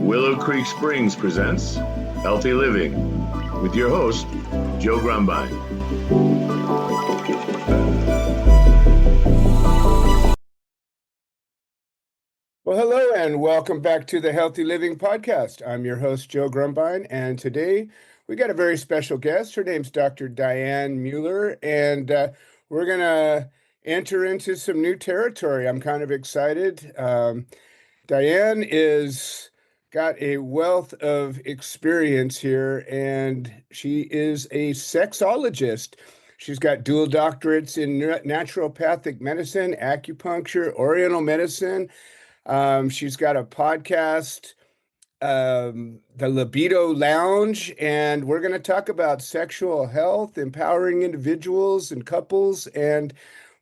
Willow Creek Springs presents Healthy Living with your host, Joe Grumbine. Well, hello and welcome back to the Healthy Living Podcast. I'm your host, Joe Grumbine, and today we got a very special guest. Her name's Dr. Diane Mueller, and we're going to enter into some new territory. I'm kind of excited. Diane is got a wealth of experience here, and she is a sexologist. She's got dual doctorates in naturopathic medicine, acupuncture, oriental medicine. She's got a podcast, the Libido Lounge, and we're going to talk about sexual health, empowering individuals and couples, and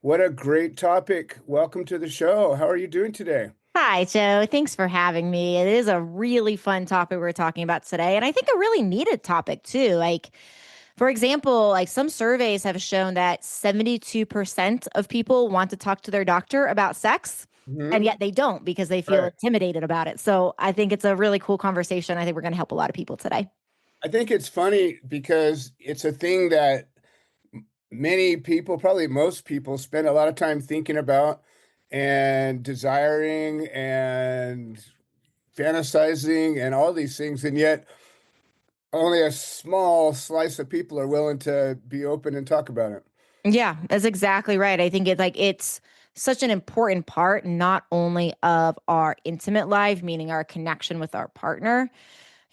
what a great topic. Welcome to the show. How are you doing today? Hi, Joe. Thanks for having me. It is a really fun topic we're talking about today, and I think a really needed topic too. For example, some surveys have shown that 72% of people want to talk to their doctor about sex, and yet they don't because they feel Right. intimidated about it. So I think it's a really cool conversation. I think we're going to help a lot of people today. I think it's funny because it's a thing that many people, probably most people, spend a lot of time thinking about and desiring and fantasizing and all these things, and yet only a small slice of people are willing to be open and talk about it. Yeah, that's exactly right. I think it's such an important part, not only of our intimate life, meaning our connection with our partner.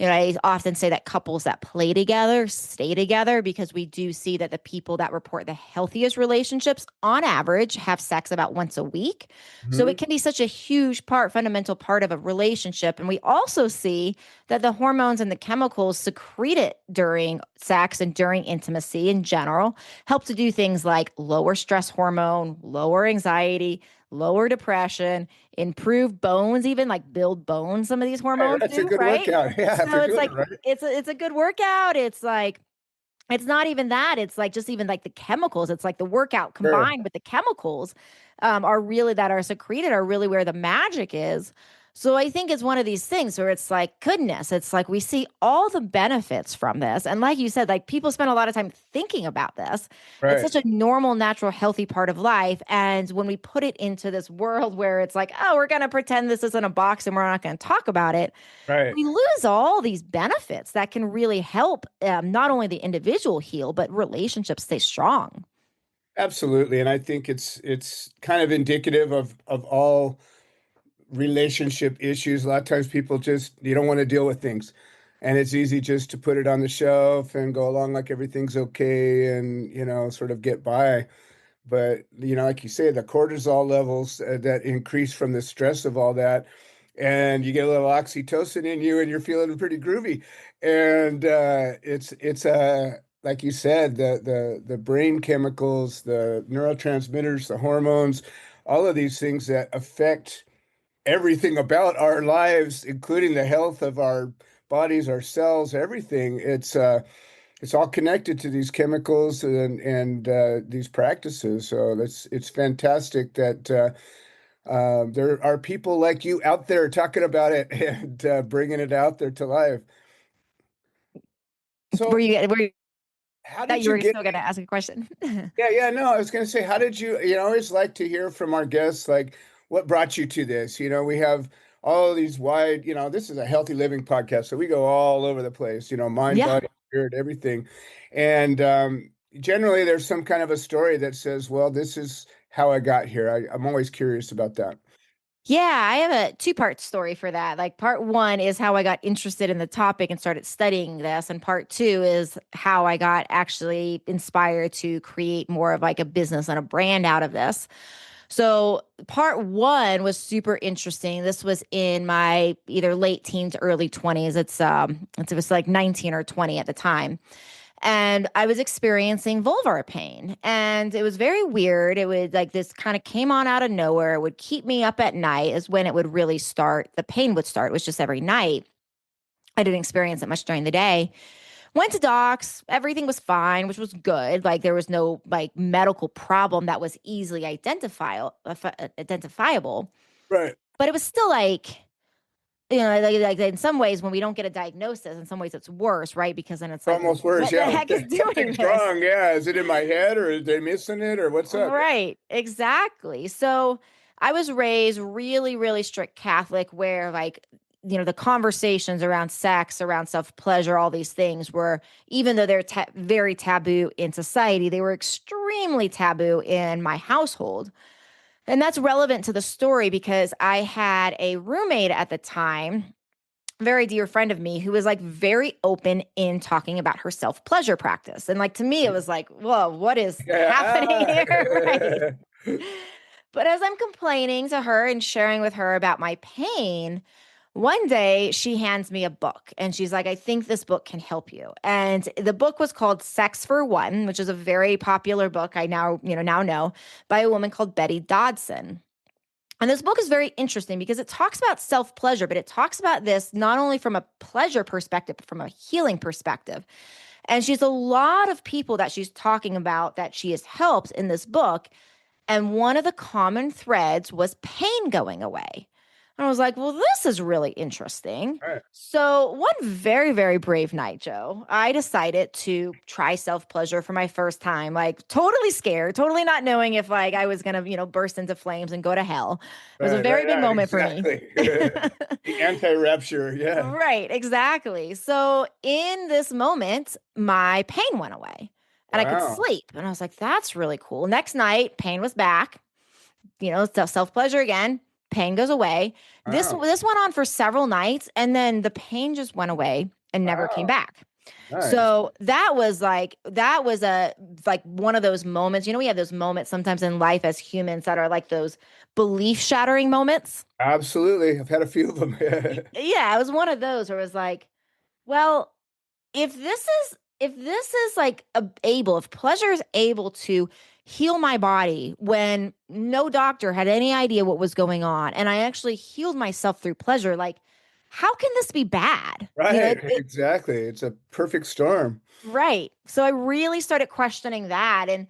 I often say that couples that play together stay together because we do see that the people that report the healthiest relationships on average have sex about once a week. So it can be such a huge part, fundamental part of a relationship. And we also see that the hormones and the chemicals secreted during sex and during intimacy in general help to do things like lower stress hormone, lower anxiety, lower depression, improve bones, even like build bones. Some of these Hey, hormones that's a do, good right? workout. Yeah, if So you're it's doing like it right. it's a good workout. It's not even that. It's like just even like the chemicals. It's like the workout Sure. combined with the chemicals are really that are secreted are really where the magic is. So I think it's one of these things where it's like, goodness, it's like we see all the benefits from this. And like you said, like people spend a lot of time thinking about this. It's Right. such a normal, natural, healthy part of life. And when we put it into this world where it's like, oh, we're going to pretend this isn't a box and we're not going to talk about it, Right. we lose all these benefits that can really help not only the individual heal, but relationships stay strong. Absolutely. And I think it's kind of indicative of all relationship issues. A lot of times people just you don't want to deal with things. And it's easy just to put it on the shelf and go along like everything's okay and, sort of get by. But, like you say, the cortisol levels that increase from the stress of all that, and you get a little oxytocin in you and you're feeling pretty groovy. And it's like you said, the brain chemicals, the neurotransmitters, the hormones, all of these things that affect everything about our lives, including the health of our bodies, our cells, everything. It's all connected to these chemicals and these practices. So it's fantastic that there are people like you out there talking about it and bringing it out there to life. Were So you, were you how that did you you were get? still going to ask a question? Yeah, no, I was going to say, how did you? I always like to hear from our guests, like what brought you to this. We have all these wide. This is a healthy living podcast, so we go all over the place. Mind, Yeah. body, spirit, everything, and generally there's some kind of a story that says, well, this is how I got here. I'm always curious about that. Yeah, I have a two-part story for that. Like part one is how I got interested in the topic and started studying this. And part two is how I got actually inspired to create more of like a business and a brand out of this. So part one was super interesting. This was in my either late teens, early 20s. It was like 19 or 20 at the time. And I was experiencing vulvar pain, and it was very weird. It would like this kind of came on out of nowhere. It would keep me up at night is when it would really start. The pain would start. It was just every night. I didn't experience it much during the day. Went to docs. Everything was fine, which was good. Like there was no like medical problem that was easily identifiable. Right. But it was still like like in some ways, when we don't get a diagnosis, in some ways it's worse, right? Because then it's like, Almost worse. what the Yeah. heck is doing Something's this? wrong. Yeah. Is it in my head or are they missing it or what's up? Right, exactly. So I was raised really, really strict Catholic where like, the conversations around sex, around self-pleasure, all these things were, even though they're very taboo in society, they were extremely taboo in my household. And that's relevant to the story because I had a roommate at the time, very dear friend of me, who was like very open in talking about her self-pleasure practice. And like to me, it was like, whoa, what is happening here? Right. Yeah. But as I'm complaining to her and sharing with her about my pain, one day she hands me a book and she's like, I think this book can help you. And the book was called Sex for One, which is a very popular book I now know by a woman called Betty Dodson. And this book is very interesting because it talks about self-pleasure, but it talks about this not only from a pleasure perspective, but from a healing perspective. And she's a lot of people that she's talking about that she has helped in this book. And one of the common threads was pain going away. And I was like, well, this is really interesting. Right. So one very, very brave night, Joe, I decided to try self-pleasure for my first time, like totally scared, totally not knowing if like I was going to, burst into flames and go to hell. It was a very big Yeah, moment exactly. for me. The anti-rapture. Yeah. Right, exactly. So in this moment, my pain went away and I could Wow. sleep. And I was like, that's really cool. Next night, pain was back, self-pleasure again, pain goes away. This Wow. this went on for several nights and then the pain just went away and never came Wow. back. Nice. So that was one of those moments. We have those moments sometimes in life as humans that are like those belief shattering moments. Absolutely. I've had a few of them. Yeah, it was one of those where it was like, well, if this is like if pleasure is able to heal my body when no doctor had any idea what was going on, and I actually healed myself through pleasure, like how can this be bad? Right. Exactly. It's a perfect storm. Right. So I really started questioning that, and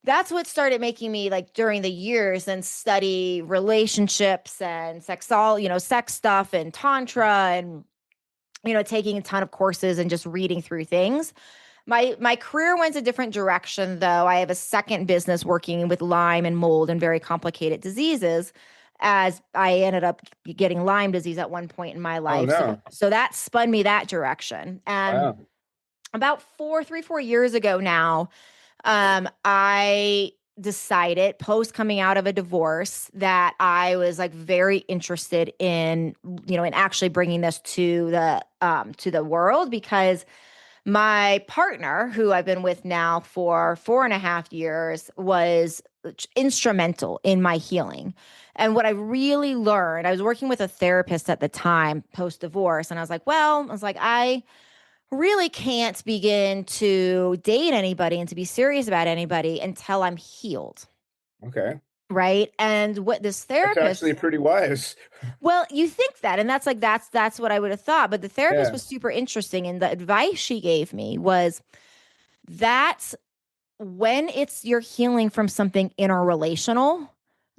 that's what started making me like during the years and study relationships and sex stuff and tantra and taking a ton of courses and just reading through things. My career went a different direction though. I have a second business working with Lyme and mold and very complicated diseases, as I ended up getting Lyme disease at one point in my Oh, life. So no. so that spun me that direction. And Wow. about 4 years ago now, I decided post coming out of a divorce that I was like very interested in actually bringing this to the world, because my partner, who I've been with now for 4.5 years, was instrumental in my healing. And what I really learned, I was working with a therapist at the time post divorce, and I really can't begin to date anybody and to be serious about anybody until I'm healed. Okay. Right. And what this That's therapist, actually pretty wise. well, you think that, and that's what I would have thought. But the therapist Yeah. was super interesting. And the advice she gave me was that when you're healing from something interrelational,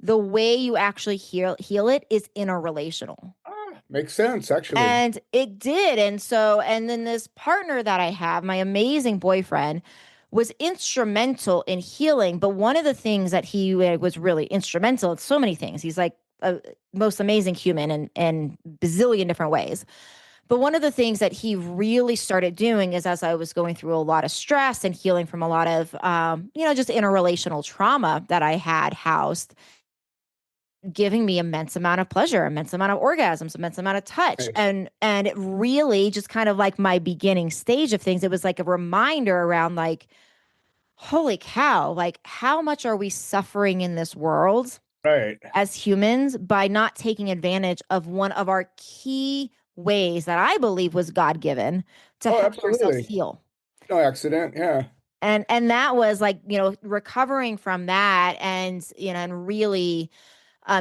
the way you actually heal it is interrelational. Makes sense, actually. And it did. And then this partner that I have, my amazing boyfriend, was instrumental in healing. But one of the things that he was really instrumental in, so many things, he's like a most amazing human in bazillion different ways. But one of the things that he really started doing is, as I was going through a lot of stress and healing from a lot of, just interrelational trauma that I had housed, giving me immense amount of pleasure, immense amount of orgasms, immense amount of touch. Nice. And it really just kind of like my beginning stage of things. It was like a reminder around like, holy cow, like how much are we suffering in this world Right. as humans by not taking advantage of one of our key ways that I believe was God given to Oh, help ourselves absolutely. heal. No accident. Yeah. And that was like, recovering from that and really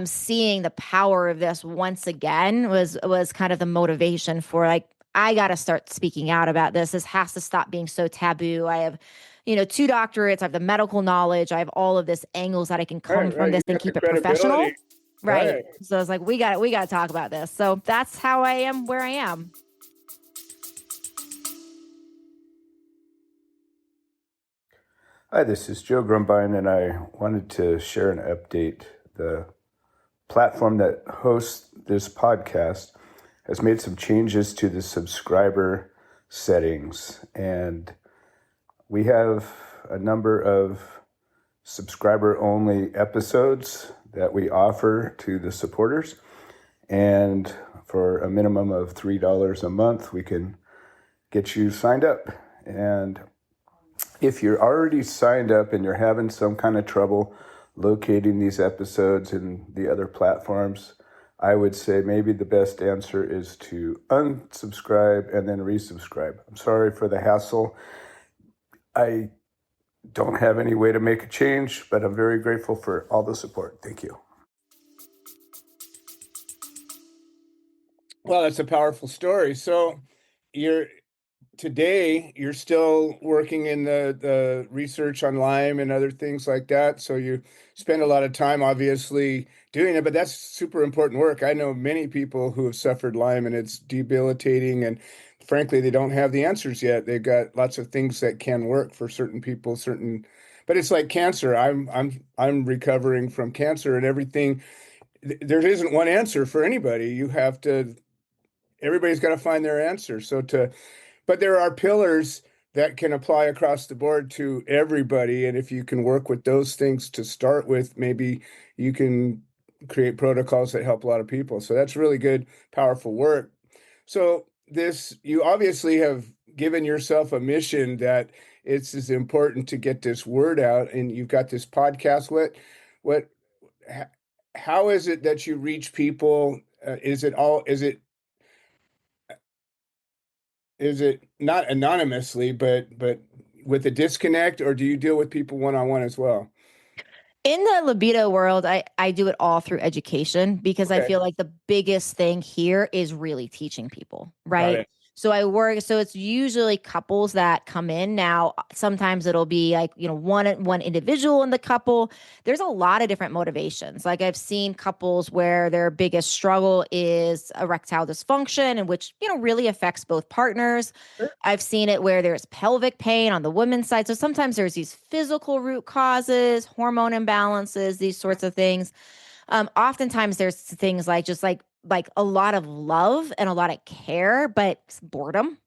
seeing the power of this once again was kind of the motivation for like, I got to start speaking out about this. This has to stop being so taboo. I have, 2 doctorates. I have the medical knowledge. I have all of this angles that I can come Right. from Right. this You and got the keep it professional. credibility. Right. So it's like, we got to talk about this. So that's how I am where I am. Hi, this is Joe Grumbine, and I wanted to share an update. The platform that hosts this podcast has made some changes to the subscriber settings, and we have a number of subscriber-only episodes that we offer to the supporters, and for a minimum of $3 a month, we can get you signed up. And if you're already signed up and you're having some kind of trouble locating these episodes in the other platforms, I would say maybe the best answer is to unsubscribe and then resubscribe. I'm sorry for the hassle. I don't have any way to make a change, but I'm very grateful for all the support. Thank you. Well, that's a powerful story. So today you're still working in the research on Lyme and other things like that. So you spend a lot of time obviously doing it, but that's super important work. I know many people who have suffered Lyme and it's debilitating, and frankly, they don't have the answers yet. They've got lots of things that can work for certain people, but it's like cancer. I'm recovering from cancer and everything. There isn't one answer for anybody. Everybody's got to find their answer. But there are pillars that can apply across the board to everybody. And if you can work with those things to start with, maybe you can create protocols that help a lot of people. So that's really good, powerful work. So you obviously have given yourself a mission that it's as important to get this word out. And you've got this podcast. How is it that you reach people? Is it not anonymously, but with a disconnect, or do you deal with people one-on-one as well? In the libido world, I do it all through education, because I feel like the biggest thing here is really teaching people, right? So it's usually couples that come in. Now, sometimes it'll be like, one individual in the couple. There's a lot of different motivations. Like, I've seen couples where their biggest struggle is erectile dysfunction, and which, really affects both partners. Sure. I've seen it where there's pelvic pain on the women's side. So sometimes there's these physical root causes, hormone imbalances, these sorts of things. Oftentimes there's things like just like a lot of love and a lot of care, but boredom,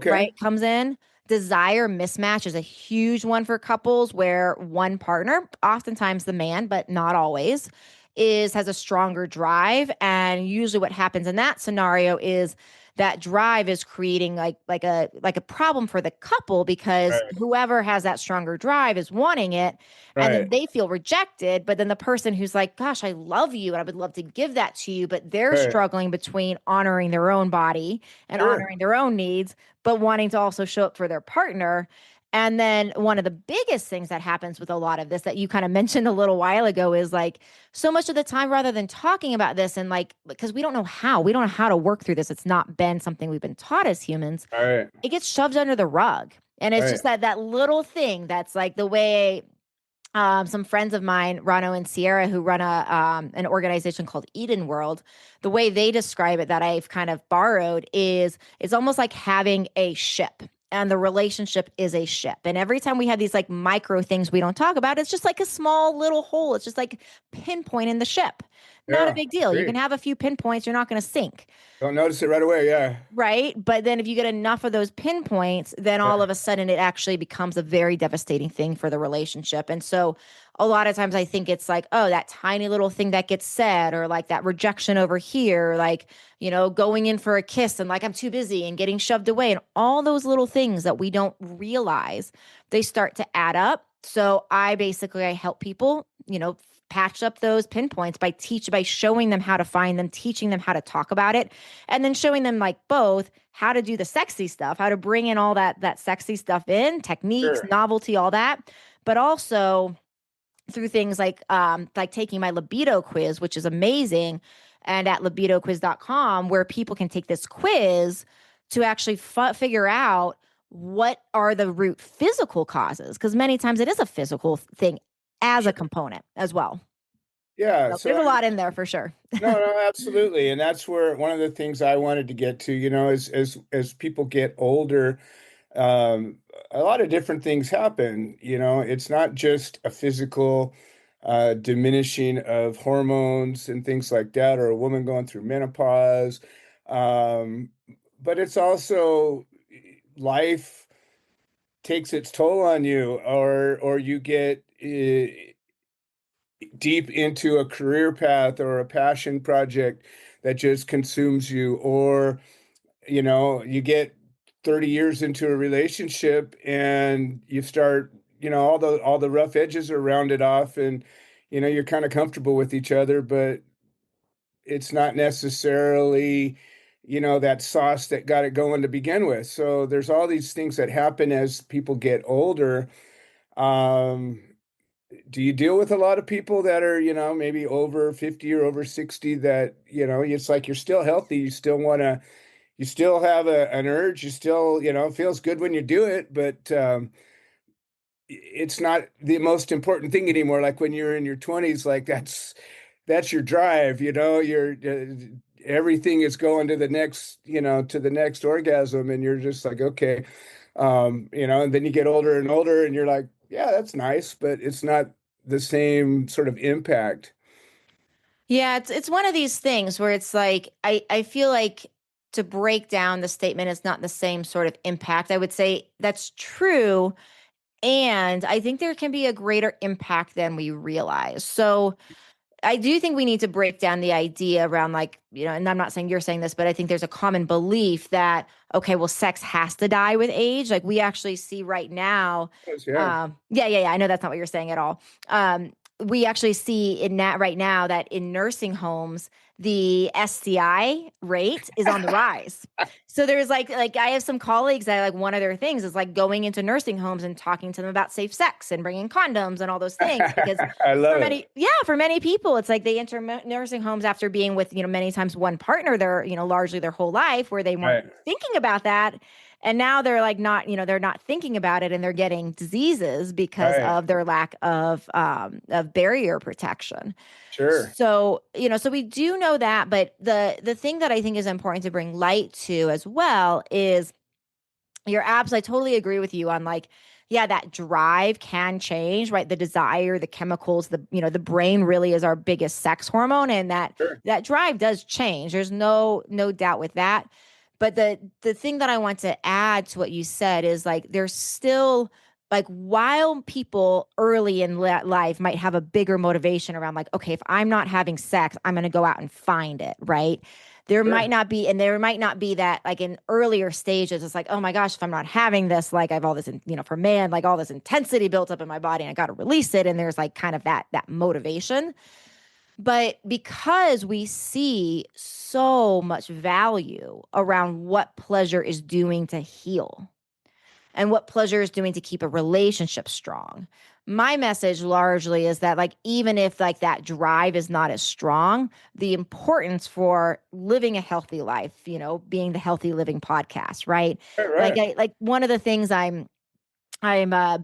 right, comes in. Desire mismatch is a huge one for couples, where one partner, oftentimes the man, but not always, has a stronger drive. And usually what happens in that scenario is that drive is creating like a problem for the couple, because whoever has that stronger drive is wanting it, and then they feel rejected. But then the person who's like, gosh, I love you and I would love to give that to you, but they're struggling between honoring their own body and honoring their own needs, but wanting to also show up for their partner. And then one of the biggest things that happens with a lot of this that you kind of mentioned a little while ago is like, so much of the time, rather than talking about this, and like, because we don't know how to work through this, it's not been something we've been taught as humans. It gets shoved under the rug. And it's just that little thing that's like the way some friends of mine, Rano and Sierra, who run an organization called Eden World, the way they describe it that I've kind of borrowed is it's almost like having a ship. And the relationship is a ship. And every time we have these like micro things we don't talk about, it's just like a small little hole. It's just like pinpoint in the ship. Not a big deal. You can have a few pinpoints. You're not going to sink. Don't notice it right away. Yeah. Right. But then if you get enough of those pinpoints, then all of a sudden it actually becomes a very devastating thing for the relationship. And so a lot of times I think it's like, oh, that tiny little thing that gets said, or like that rejection over here, like, going in for a kiss and like, I'm too busy, and getting shoved away, and all those little things that we don't realize, they start to add up. So I help people, patch up those pinpoints by showing them how to find them, teaching them how to talk about it, and then showing them like both how to do the sexy stuff, how to bring in all that sexy stuff in, techniques, novelty, all that, but also through things like taking my libido quiz, which is amazing, and at libidoquiz.com, where people can take this quiz to actually figure out what are the root physical causes, because many times it is a physical thing as a component as well. Yeah. So So there's a lot in there for sure. no, absolutely. And that's where one of the things I wanted to get to, as people get older, um, a lot of different things happen. It's not just a physical diminishing of hormones and things like that, or a woman going through menopause. Um, but it's also life takes its toll on you, or you get deep into a career path or a passion project that just consumes you, or you get 30 years into a relationship and you start, all the rough edges are rounded off, and you're kind of comfortable with each other, but it's not necessarily that sauce that got it going to begin with. So there's all these things that happen as people get older. um do you deal with a lot of people that are, maybe over 50 or over 60, that, it's like you're still healthy, you still have an urge, you still, it feels good when you do it, but it's not the most important thing anymore. Like when you're in your 20s, like that's your drive, you're everything is going to the next, to the next orgasm, and you're just like, okay. And then you get older and older and you're like, yeah, that's nice, but it's not the same sort of impact. Yeah, it's one of these things where it's like I feel like to break down the statement, it's not the same sort of impact. I would say that's true. And I think there can be a greater impact than we realize. So I do think we need to break down the idea around, like, and I'm not saying you're saying this, but I think there's a common belief that, okay, well, sex has to die with age. Like we actually see right now. Yes, yeah. Yeah. I know that's not what you're saying at all. We actually see in that right now that in nursing homes, the STI rate is on the rise. So there's like I have some colleagues that, like, one of their things is like going into nursing homes and talking to them about safe sex and bringing condoms and all those things, because I love it. for many people, it's like they enter nursing homes after being with, many times one partner their, largely their whole life, where they weren't Right. thinking about that. And now they're like not, they're not thinking about it, and they're getting diseases because Right. of their lack of barrier protection. Sure. So, so we do know that, but the thing that I think is important to bring light to as well is your abs. I totally agree with you on, like, yeah, that drive can change, right? The desire, the chemicals, the brain really is our biggest sex hormone, and Sure. that drive does change. There's no doubt with that. But the thing that I want to add to what you said is, like, there's still, like, while people early in life might have a bigger motivation around, like, okay, if I'm not having sex, I'm going to go out and find it, right? There Sure. might not be, and there might not be that, like, in earlier stages, it's like, oh my gosh, if I'm not having this, like, I've all this, for man, like, all this intensity built up in my body and I got to release it. And there's like kind of that motivation. But because we see so much value around what pleasure is doing to heal and what pleasure is doing to keep a relationship strong, my message largely is that, like, even if, like, that drive is not as strong, the importance for living a healthy life, being the Healthy Living Podcast, right? Right. Like one of the things I'm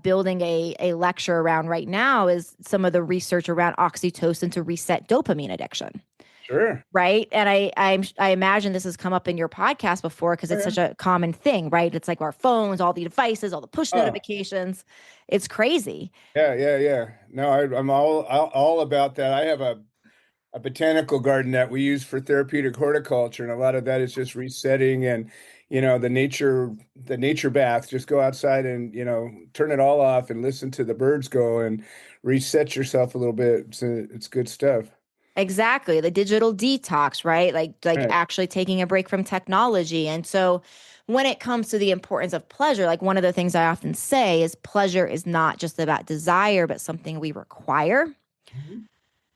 building a lecture around right now is some of the research around oxytocin to reset dopamine addiction. Sure. Right. And I imagine this has come up in your podcast before, because it's Yeah. such a common thing, right? It's like our phones, all the devices, all the push Oh, notifications. It's crazy. yeah. No, I'm all about that. I have a botanical garden that we use for therapeutic horticulture, and a lot of that is just resetting, and the nature bath. Just go outside and turn it all off and listen to the birds go and reset yourself a little bit. It's good stuff. Exactly. The digital detox, right? Like Right. actually taking a break from technology. And so when it comes to the importance of pleasure, like, one of the things I often say is pleasure is not just about desire, but something we require. Mhm.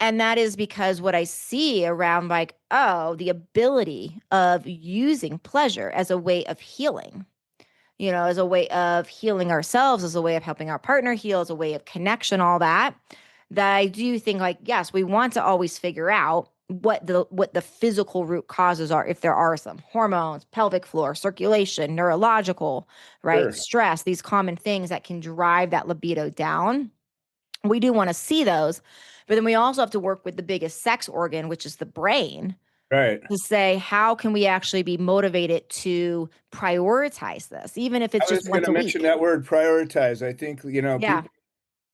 And that is because what I see around, like, oh, the ability of using pleasure as a way of healing, as a way of healing ourselves, as a way of helping our partner heal, as a way of connection, all that, that I do think, like, yes, we want to always figure out what the physical root causes are, if there are some hormones, pelvic floor, circulation, neurological, right? Sure. Stress, these common things that can drive that libido down. We do want to see those. But then we also have to work with the biggest sex organ, which is the brain, Right. to say, how can we actually be motivated to prioritize this, even if it's I was just going once to a mention week? that word, prioritize. I think, Yeah. people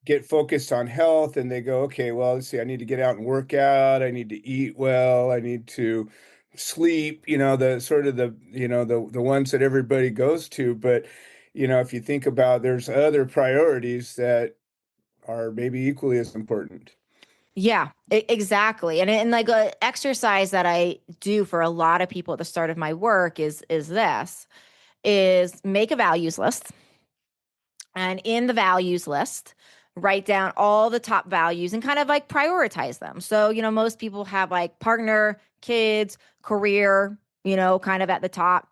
get focused on health and they go, okay, well, let's see, I need to get out and work out. I need to eat well. I need to sleep, the sort of the ones that everybody goes to. But, if you think about, there's other priorities that are maybe equally as important. Yeah, exactly. And like a exercise that I do for a lot of people at the start of my work is make a values list. And in the values list, write down all the top values and kind of like prioritize them. So, most people have like partner, kids, career, kind of at the top.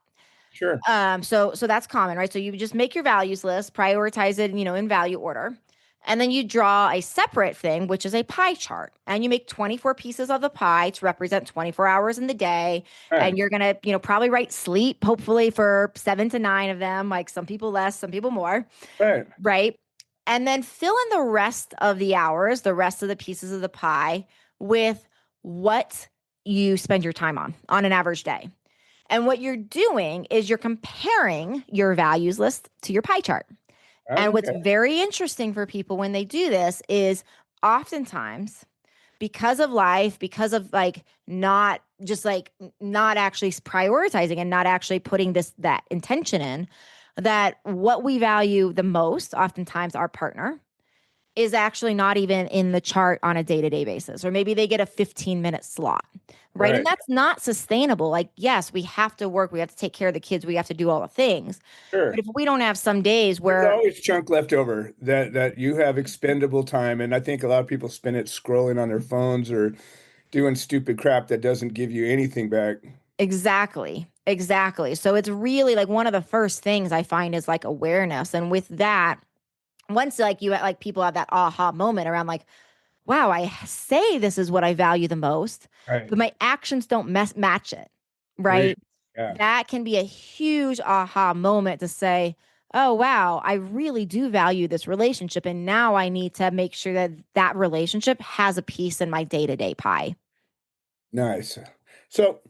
Sure. So that's common, right? So you just make your values list, prioritize it, in value order. And then you draw a separate thing, which is a pie chart. And you make 24 pieces of the pie to represent 24 hours in the day. Right. And you're going to, probably write sleep, hopefully for 7 to 9 of them, like some people less, some people more. Right. Right. And then fill in the rest of the hours, the rest of the pieces of the pie with what you spend your time on an average day. And what you're doing is you're comparing your values list to your pie chart. And what's Okay. very interesting for people when they do this is oftentimes because of life, because of like not actually prioritizing and not actually putting that intention in, that what we value the most, oftentimes our partner, is actually not even in the chart on a day-to-day basis, or maybe they get a 15-minute slot, right? And Right. that's not sustainable. Like, yes, we have to work, we have to take care of the kids, we have to do all the things. Sure. But if we don't have some days There's where always chunk left over that you have expendable time. And I think a lot of people spend it scrolling on their phones or doing stupid crap that doesn't give you anything back. Exactly. So it's really like one of the first things I find is like awareness. And with that, once like people have that aha moment around like, wow, I say this is what I value the most, Right. but my actions don't match it, Great. right? Yeah. That can be a huge aha moment to say, oh, wow, I really do value this relationship. And now I need to make sure that that relationship has a piece in my day-to-day pie. Nice. So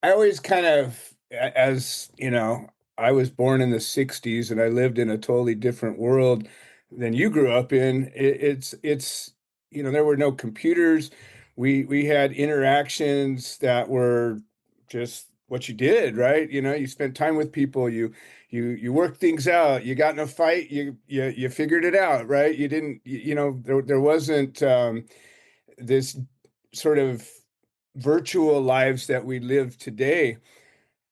I always kind of, as I was born in the 60s and I lived in a totally different world than you grew up in. It's there were no computers. We had interactions that were just what you did, right? You spent time with people, you worked things out, you got in a fight, you figured it out, right? You didn't, there wasn't this sort of virtual lives that we live today.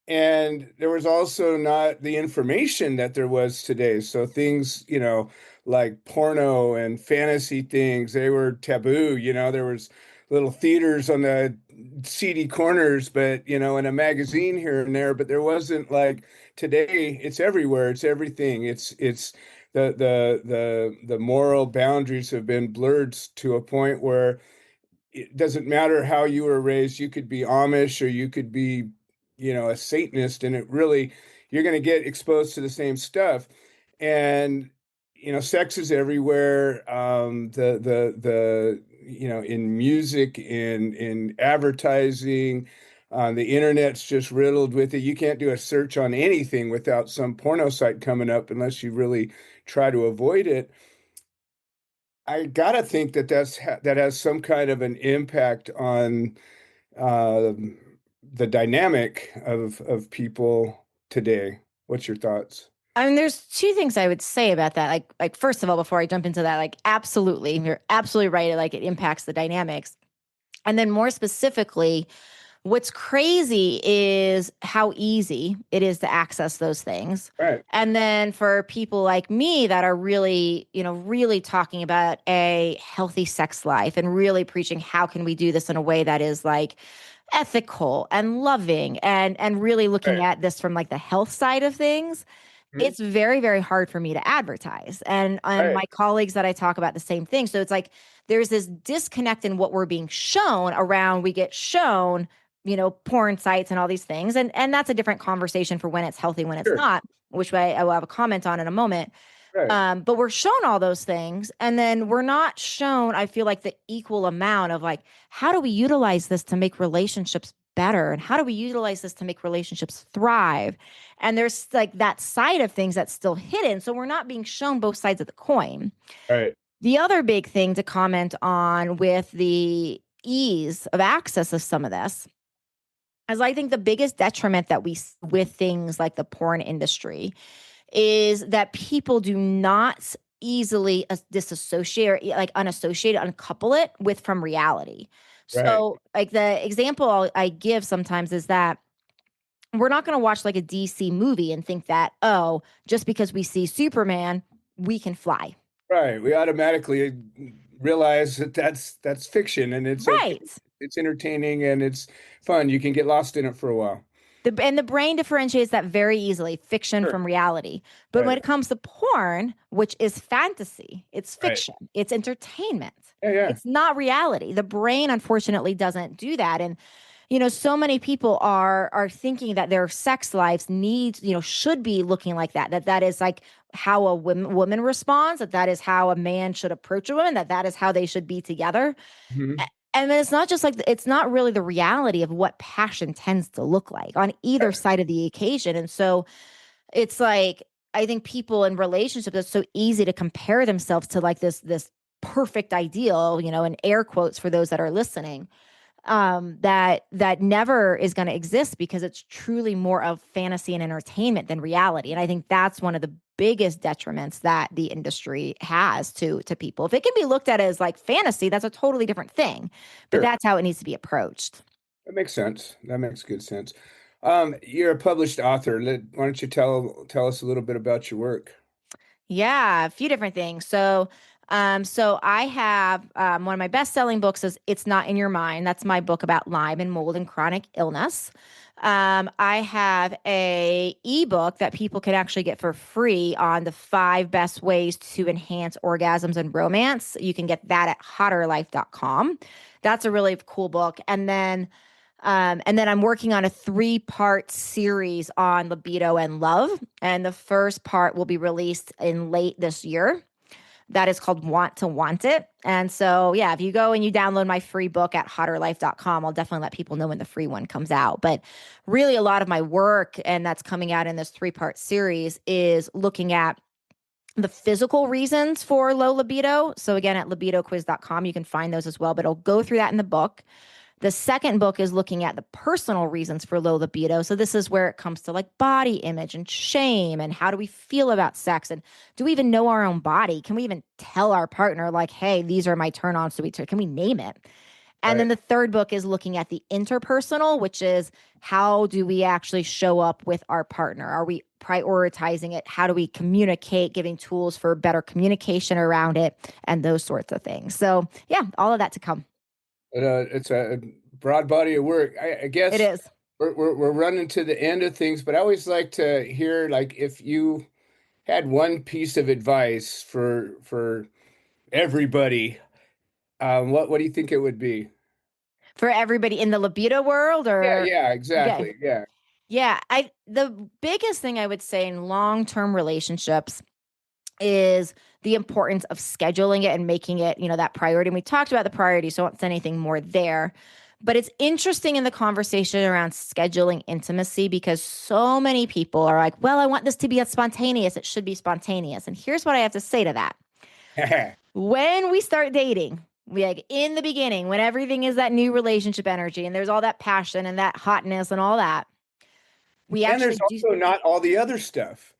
And there was also not the information that there was today. So things, like porno and fantasy things, they were taboo. There was little theaters on the seedy corners, but, in a magazine here and there, but there wasn't like today, it's everywhere. It's everything. It's the moral boundaries have been blurred to a point where it doesn't matter how you were raised. You could be Amish or you could be, a Satanist, and you're going to get exposed to the same stuff. And, sex is everywhere. In music, in advertising, the internet's just riddled with it. You can't do a search on anything without some porno site coming up unless you really try to avoid it. I gotta think that has some kind of an impact on uh, the dynamic of people today. What's your thoughts? I mean, there's two things I would say about that. Like first of all, before I jump into that, like absolutely, you're absolutely right. Like it impacts the dynamics. And then more specifically, what's crazy is how easy it is to access those things. Right. And then for people like me that are really, really talking about a healthy sex life and really preaching how can we do this in a way that is like ethical and loving and really looking Right. at this from like the health side of things, Mhm. it's very, very hard for me to advertise. And Right. my colleagues that I talk about the same thing. So it's like there's this disconnect in what we're being shown around. We get shown, porn sites and all these things. And that's a different conversation for when it's healthy, when it's Sure. not, which I will have a comment on in a moment. Right. But we're shown all those things, and then we're not shown, I feel like, the equal amount of like, how do we utilize this to make relationships better? And how do we utilize this to make relationships thrive? And there's like that side of things that's still hidden. So we're not being shown both sides of the coin. Right. The other big thing to comment on with the ease of access of some of this is I think the biggest detriment that we see with things like the porn industry is that people do not easily disassociate or like unassociate, uncouple it with from reality. Right. So, like the example I give sometimes is that we're not going to watch like a DC movie and think that, oh, just because we see Superman, we can fly. Right. We automatically realize that that's fiction, and it's okay. Right. It's entertaining and it's fun. You can get lost in it for a while. And the brain differentiates that very easily, fiction Sure. from reality. But when Right. it comes to porn, which is fantasy, it's Right. fiction, it's entertainment. Yeah. It's not reality. The brain, unfortunately, doesn't do that. And so many people are thinking that their sex lives should be looking like that is like how a woman responds, that is how a man should approach a woman, that is how they should be together. Mhm. And then it's not just like, it's not really the reality of what passion tends to look like on either Right. side of the occasion. And so it's like, I think people in relationships, it's so easy to compare themselves to like this perfect ideal, in air quotes for those that are listening, that never is going to exist because it's truly more of fantasy and entertainment than reality. And I think that's one of the biggest detriments that the industry has to people. If it can be looked at as like fantasy, that's a totally different thing, but Sure. that's how it needs to be approached. That makes sense. That makes good sense. You're a published author. Why don't you tell us a little bit about your work? Yeah, a few different things. So I have one of my best-selling books is "It's Not in Your Mind." That's my book about Lyme and mold and chronic illness. I have a ebook that people can actually get for free on the 5 best ways to enhance orgasms and romance. You can get that at hotterlife.com. That's a really cool book. And then I'm working on a 3-part series on libido and love. And the first part will be released in late this year. That is called Want to Want It. And so, yeah, if you go and you download my free book at hotterlife.com, I'll definitely let people know when the free one comes out. But really, a lot of my work, and that's coming out in this 3-part series, is looking at the physical reasons for low libido. So again, at libidoquiz.com, you can find those as well, but I'll go through that in the book. The second book is looking at the personal reasons for low libido. So this is where it comes to like body image and shame and how do we feel about sex and do we even know our own body? Can we even tell our partner like, hey, these are my turn-ons? Can we name it? And then the third book is looking at the interpersonal, which is how do we actually show up with our partner? Are we prioritizing it? How do we communicate, giving tools for better communication around it and those sorts of things. So yeah, all of that to come. It's a broad body of work. I guess It is. we're running to the end of things, but I always like to hear like if you had one piece of advice for everybody, what do you think it would be? For everybody in the libido world or Yeah, yeah. exactly. Yeah. Yeah, the biggest thing I would say in long-term relationships is the importance of scheduling it and making it, that priority. And we talked about the priority, so I won't say anything more there. But it's interesting in the conversation around scheduling intimacy because so many people are like, well, I want this to be spontaneous. It should be spontaneous. And here's what I have to say to that. When we start dating, we like in the beginning, when everything is that new relationship energy and there's all that passion and that hotness and all that, we And there's actually do. also not all the other stuff.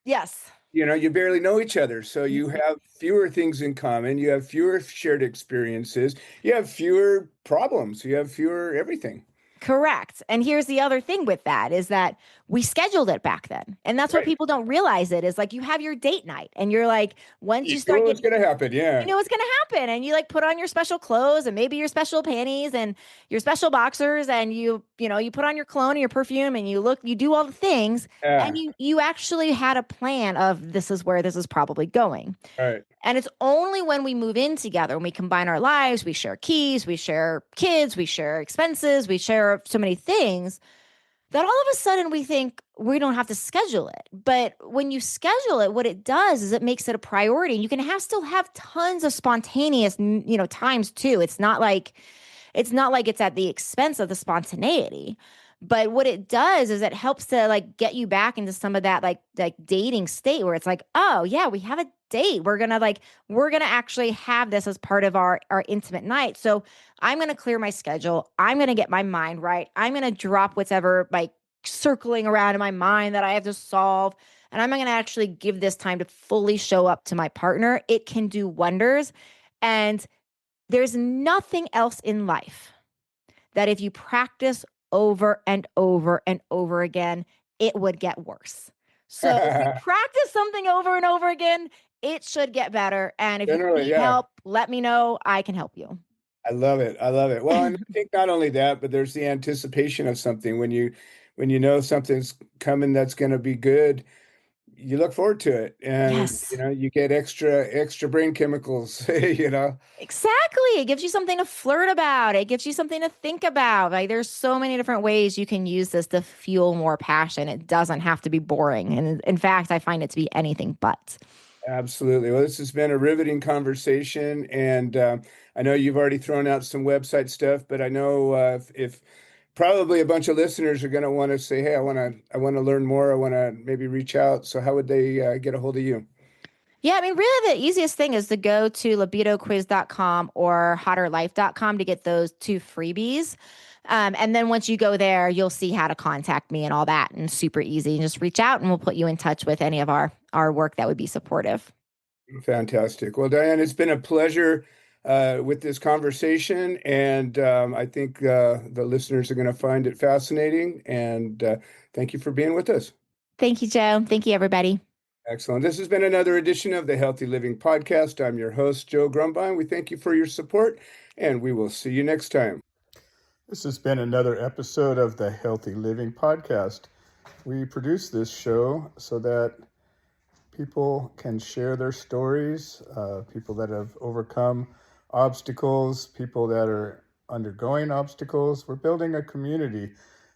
Yes. You barely know each other, so you have fewer things in common. You have fewer shared experiences. You have fewer problems. You have fewer everything. Correct. And here's the other thing with that is that we scheduled it back then. And that's what Right. people don't realize it is like you have your date night and you're like, once you You start know what's getting, going to happen. Yeah. you know what's going to happen. And you like put on your special clothes and maybe your special panties and your special boxers and you put on your cologne and your perfume and you do all the things. Yeah. And you actually had a plan of this is where this is probably going. Right. And it's only when we move in together, when we combine our lives, we share keys, we share kids, we share expenses, we share so many things. that all of a sudden we think we don't have to schedule it. But when you schedule it, what it does is it makes it a priority. You can still have tons of spontaneous, times too. It's not like it's at the expense of the spontaneity. But what it does is it helps to like get you back into some of that like dating state where it's like, oh yeah, we have a date. We're gonna actually have this as part of our intimate night. So I'm gonna clear my schedule. I'm gonna get my mind right. I'm gonna drop whatever like circling around in my mind that I have to solve. And I'm gonna actually give this time to fully show up to my partner. It can do wonders. And there's nothing else in life that if you practice over and over and over again, it would get worse. So if you practice something over and over again, it should get better. And if you Generally, need yeah. help, let me know. I can help you. I love it. I love it. Well, and I think not only that, but there's the anticipation of something when you know something's coming that's going to be good, you look forward to it, and Yes, you get extra brain chemicals. exactly. It gives you something to flirt about. It gives you something to think about. Like there's so many different ways you can use this to fuel more passion. It doesn't have to be boring. And in fact, I find it to be anything but. Absolutely. Well, this has been a riveting conversation, and I know you've already thrown out some website stuff, but I know if probably a bunch of listeners are going to want to say, "Hey, I want to learn more. I want to maybe reach out." So, how would they get a hold of you? Yeah, I mean, really, the easiest thing is to go to libidoquiz.com or hotterlife.com to get those two freebies. And then once you go there, you'll see how to contact me and all that, and super easy. And just reach out, and we'll put you in touch with any of our work that would be supportive. Fantastic. Well, Diane, it's been a pleasure with this conversation, and I think the listeners are going to find it fascinating. And thank you for being with us. Thank you, Joe. Thank you, everybody. Excellent. This has been another edition of the Healthy Living Podcast. I'm your host, Joe Grumbine. We thank you for your support, and we will see you next time. This has been another episode of the Healthy Living Podcast. We produce this show so that people can share their stories, people that have overcome obstacles, people that are undergoing obstacles. We're building a community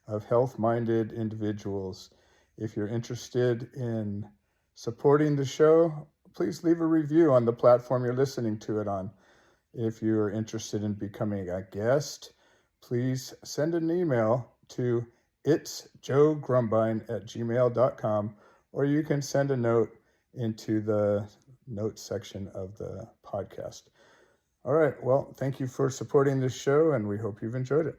of health-minded individuals. If you're interested in supporting the show, please leave a review on the platform you're listening to it on. If you're interested in becoming a guest, please send an email to itsjoegrumbine@gmail.com, or you can send a note into the notes section of the podcast. All right. Well, thank you for supporting this show, and we hope you've enjoyed it.